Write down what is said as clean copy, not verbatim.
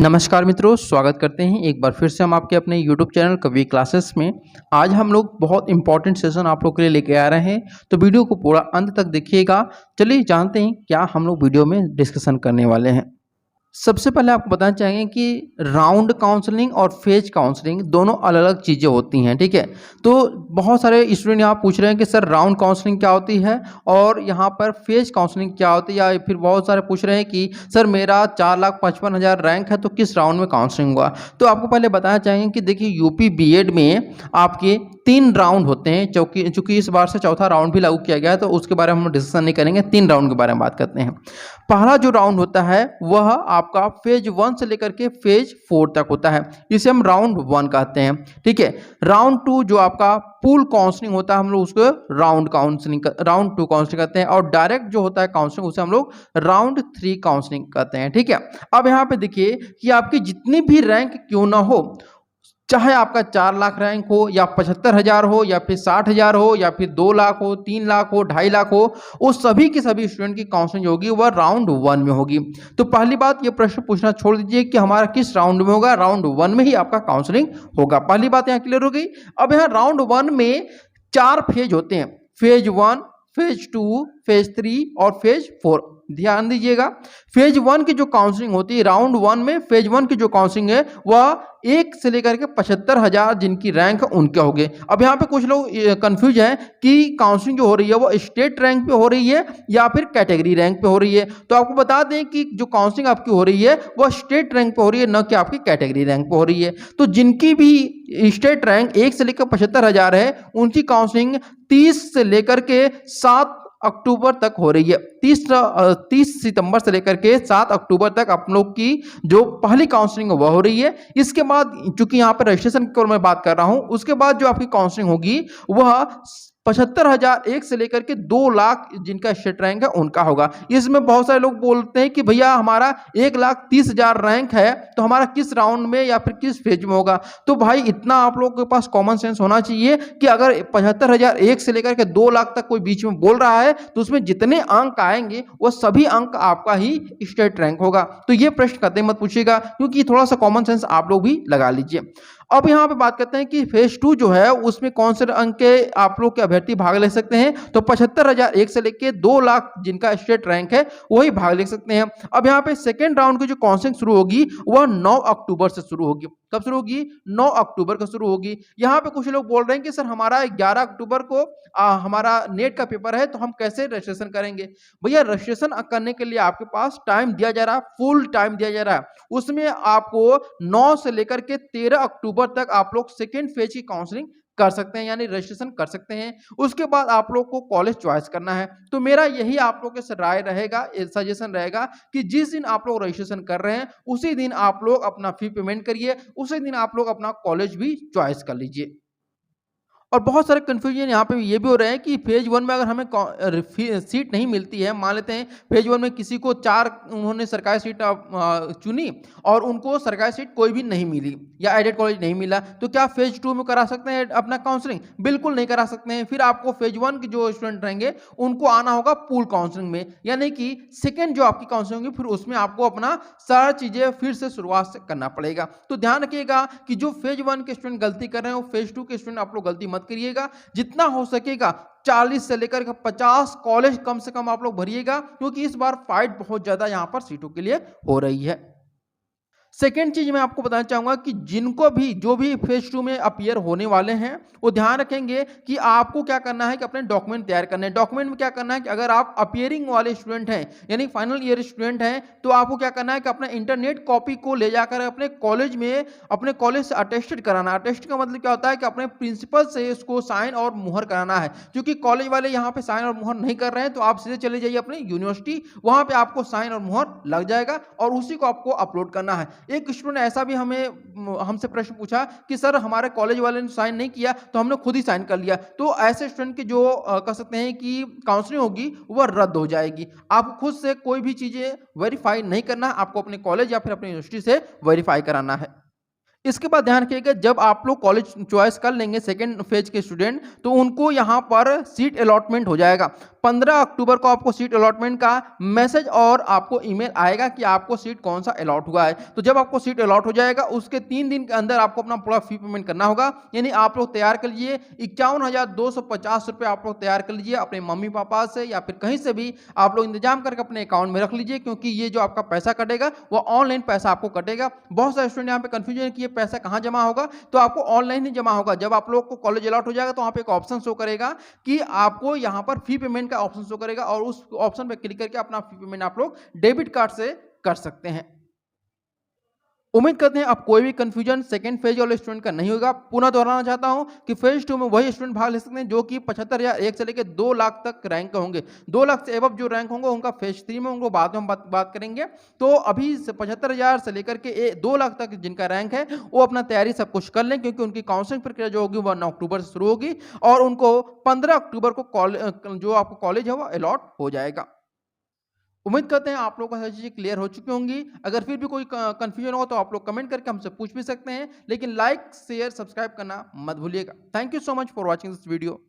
नमस्कार मित्रों, स्वागत करते हैं एक बार फिर से हम आपके अपने YouTube चैनल कवि क्लासेस में। आज हम लोग बहुत इंपॉर्टेंट सेशन आप लोग के लिए लेके आ रहे हैं, तो वीडियो को पूरा अंत तक देखिएगा। चलिए जानते हैं क्या हम लोग वीडियो में डिस्कशन करने वाले हैं। सबसे पहले आपको बताना चाहेंगे कि राउंड काउंसलिंग और फेज काउंसलिंग दोनों अलग-अलग चीज़ें होती हैं, ठीक है? तो बहुत सारे स्टूडेंट यहाँ पूछ रहे हैं कि सर राउंड काउंसलिंग क्या होती है और यहाँ पर फेज काउंसलिंग क्या होती है, या फिर बहुत सारे पूछ रहे हैं कि सर मेरा 4,55,000 रैंक है तो किस राउंड में काउंसलिंग हुआ? तो आपको पहले बताना चाहेंगे कि देखिए यूपी बीएड में आपके 3 राउंड होते हैं, चूँकि इस बार से चौथा राउंड भी लागू किया गया है, तो उसके बारे में हम डिस्कशन नहीं करेंगे, 3 राउंड के बारे में बात करते हैं। पहला जो राउंड होता है वह आपका फेज 1 से लेकर के फेज 4 तक होता है, इसे हम राउंड 1 कहते हैं, ठीक है। राउंड 2 जो आपका पूल काउंसलिंग होता है, हम लोग उसको राउंड 2 काउंसलिंग कहते हैं, और डायरेक्ट जो होता है काउंसलिंग उसे हम लोग राउंड 3 काउंसलिंग कहते हैं, ठीक है। अब यहाँ पे देखिए कि आपकी जितनी भी रैंक क्यों ना हो, चाहे आपका 4 लाख रैंक हो या 75,000 हो या फिर 60,000 हो या फिर 2 लाख हो, 3 लाख हो, 2.5 लाख हो, उस सभी के सभी स्टूडेंट की काउंसलिंग होगी वह राउंड 1 में होगी। तो पहली बात ये प्रश्न पूछना छोड़ दीजिए कि हमारा किस राउंड में होगा, राउंड 1 में ही आपका काउंसलिंग होगा। पहली बात यहाँ क्लियर हो गई। अब यहाँ राउंड 1 में 4 फेज होते हैं, फेज 1, फेज 2, फेज 3 और फेज 4। ध्यान दीजिएगा, फेज 1 की जो काउंसलिंग होती है, राउंड 1 में फेज 1 की जो काउंसलिंग है वह 1 से लेकर के 75,000 जिनकी रैंक है उनके हो गए। अब यहाँ पे कुछ लोग कंफ्यूज हैं कि काउंसलिंग जो हो रही है वो स्टेट रैंक पे हो रही है या फिर कैटेगरी रैंक पे हो रही है। तो आपको बता दें कि जो काउंसलिंग आपकी हो रही है वह स्टेट रैंक पे हो रही है, न कि आपकी कैटेगरी रैंक पे हो रही है। तो जिनकी भी स्टेट रैंक 1 से लेकर 75,000 है, उनकी काउंसलिंग 30 से लेकर के 7 अक्टूबर तक हो रही है। 30 सितंबर से लेकर के 7 अक्टूबर तक आप लोग की जो पहली काउंसलिंग वह हो रही है। इसके बाद चूंकि यहाँ पर रजिस्ट्रेशन की मैं बात कर रहा हूँ, उसके बाद जो आपकी काउंसलिंग होगी वह 75,000 1 से लेकर के 2 लाख जिनका स्टेट रैंक है उनका होगा। इसमें बहुत सारे लोग बोलते हैं कि भैया हमारा 1,30,000 रैंक है तो हमारा किस राउंड में या फिर किस फेज में होगा। तो भाई इतना आप लोगों के पास कॉमन सेंस होना चाहिए कि अगर 75,000 1 से लेकर के 2 लाख तक कोई बीच में बोल रहा है तो उसमें जितने अंक आएंगे वो सभी अंक आपका ही स्टेट रैंक होगा। तो ये प्रश्न कतई मत पूछिएगा, क्योंकि थोड़ा सा कॉमन सेंस आप लोग भी लगा लीजिए। अब यहाँ पे बात करते हैं कि फेज 2 जो है उसमें कौन से अंक के आप लोग के अभ्यर्थी भाग ले सकते हैं। तो 75,000 1 से लेके 2 लाख जिनका स्टेट रैंक है वही भाग ले सकते हैं। अब यहाँ पे सेकेंड राउंड की जो काउंसलिंग शुरू होगी वह 9 अक्टूबर से शुरू होगी। कब शुरू होगी? 9 अक्टूबर को शुरू होगी। यहाँ पे कुछ लोग बोल रहे हैं कि सर हमारा 11 अक्टूबर को हमारा नेट का पेपर है तो हम कैसे रजिस्ट्रेशन करेंगे। भैया रजिस्ट्रेशन करने के लिए आपके पास टाइम दिया जा रहा है, फुल टाइम दिया जा रहा है। उसमें आपको 9 से लेकर के 13 अक्टूबर तक आप लोग सेकेंड फेज की काउंसलिंग कर सकते हैं, यानी रजिस्ट्रेशन कर सकते हैं। उसके बाद आप लोग को कॉलेज चॉइस करना है। तो मेरा यही आप लोगों के राय रहेगा, सजेशन रहेगा कि जिस दिन आप लोग रजिस्ट्रेशन कर रहे हैं उसी दिन आप लोग अपना फी पेमेंट करिए, उसी दिन आप लोग अपना कॉलेज भी चॉइस कर लीजिए। और बहुत सारे कन्फ्यूजन यहाँ पे ये भी हो रहे हैं कि फेज 1 में अगर हमें सीट नहीं मिलती है, मान लेते हैं फेज 1 में किसी को 4 उन्होंने सरकारी सीट चुनी और उनको सरकारी सीट कोई भी नहीं मिली या एडेड कॉलेज नहीं मिला, तो क्या फेज 2 में करा सकते हैं अपना काउंसलिंग? बिल्कुल नहीं करा सकते हैं। फिर आपको फेज 1 के जो स्टूडेंट रहेंगे उनको आना होगा पूल काउंसलिंग में, यानी कि सेकेंड जो आपकी काउंसलिंग होगी फिर उसमें आपको अपना सारा चीज़ें फिर से शुरुआत से करना पड़ेगा। तो ध्यान रखिएगा कि जो फेज 1 के स्टूडेंट गलती कर रहे हैं वो फेज 2 के स्टूडेंट आप लोग गलती मत करिएगा। जितना हो सकेगा 40 से लेकर 50 कॉलेज कम से कम आप लोग भरिएगा, क्योंकि इस बार फाइट बहुत ज्यादा यहां पर सीटों के लिए हो रही है। सेकेंड चीज मैं आपको बताना चाहूंगा कि जिनको भी जो भी फेज 2 में अपीयर होने वाले हैं वो ध्यान रखेंगे कि आपको क्या करना है कि अपने डॉक्यूमेंट तैयार करने हैं। डॉक्यूमेंट में क्या करना है कि अगर आप अपीयरिंग वाले स्टूडेंट हैं यानी फाइनल ईयर स्टूडेंट हैं तो आपको क्या करना है कि अपना इंटरनेट कॉपी को ले जाकर अपने कॉलेज में अपने कॉलेज से अटेस्टेड कराना। अटेस्ट का मतलब क्या होता है कि अपने प्रिंसिपल से इसको साइन और मुहर कराना है। क्योंकि कॉलेज वाले यहाँ पे साइन और मुहर नहीं कर रहे हैं तो आप सीधे चले जाइए अपने यूनिवर्सिटी, वहां पे आपको साइन और मुहर लग जाएगा और उसी को आपको अपलोड करना है। एक स्टूडेंट ऐसा भी हमसे प्रश्न पूछा कि सर हमारे कॉलेज वाले ने साइन नहीं किया तो हमने खुद ही साइन कर लिया। तो ऐसे स्टूडेंट की जो कह सकते हैं कि काउंसलिंग होगी वह रद्द हो जाएगी। आपको खुद से कोई भी चीजें वेरीफाई नहीं करना, आपको अपने कॉलेज या फिर अपनी यूनिवर्सिटी से वेरीफाई कराना है। इसके बाद ध्यान रखिएगा, जब आप लोग कॉलेज चॉइस कर लेंगे सेकंड फेज के स्टूडेंट, तो उनको यहाँ पर सीट अलॉटमेंट हो जाएगा। 15 अक्टूबर को आपको सीट अलॉटमेंट का मैसेज और आपको ईमेल आएगा कि आपको सीट कौन सा अलॉट हुआ है। तो जब आपको सीट अलॉट हो जाएगा, उसके 3 दिन के अंदर आपको अपना पूरा फी पेमेंट करना होगा। यानी आप लोग तैयार कर लीजिए 51,250 रुपये आप लोग तैयार कर लीजिए अपने मम्मी पापा से या फिर कहीं से भी आप लोग इंतजाम करके अपने अकाउंट में रख लीजिए, क्योंकि ये जो आपका पैसा कटेगा वो ऑनलाइन पैसा आपको कटेगा। बहुत सारे स्टूडेंट यहाँ पे कंफ्यूजन है कि ये पैसा कहाँ जमा होगा, तो आपको ऑनलाइन ही जमा होगा। जब आप लोग को कॉलेज अलॉट हो जाएगा तो वहाँ पे एक ऑप्शन शो करेगा कि आपको यहाँ पर फी पेमेंट का ऑप्शन शो करेगा, और उस ऑप्शन पे क्लिक करके अपना फी पेमेंट आप लोग डेबिट कार्ड से कर सकते हैं। उम्मीद करते हैं आप कोई भी कंफ्यूजन सेकंड फेज वाले स्टूडेंट का नहीं होगा। पुनः दोहराना चाहता हूं कि फेज 2 में वही स्टूडेंट भाग ले सकते हैं जो कि 75,001 से लेकर 2 लाख तक रैंक होंगे। 2 लाख से एबव जो रैंक होंगे उनका फेज 3 में, उनको बाद में हम बात करेंगे। तो अभी 75,000 से लेकर के 2 लाख तक जिनका रैंक है वो अपना तैयारी सब कुछ कर लें, क्योंकि उनकी काउंसलिंग प्रक्रिया जो होगी वह 9 अक्टूबर से शुरू होगी और उनको 15 अक्टूबर को जो आपको कॉलेज है वो अलॉट हो जाएगा। उम्मीद करते हैं आप लोगों को सारी चीज़ें क्लियर हो चुकी होंगी। अगर फिर भी कोई कंफ्यूजन हो तो आप लोग कमेंट करके हमसे पूछ भी सकते हैं, लेकिन लाइक शेयर सब्सक्राइब करना मत भूलिएगा। Thank you so much for watching this video.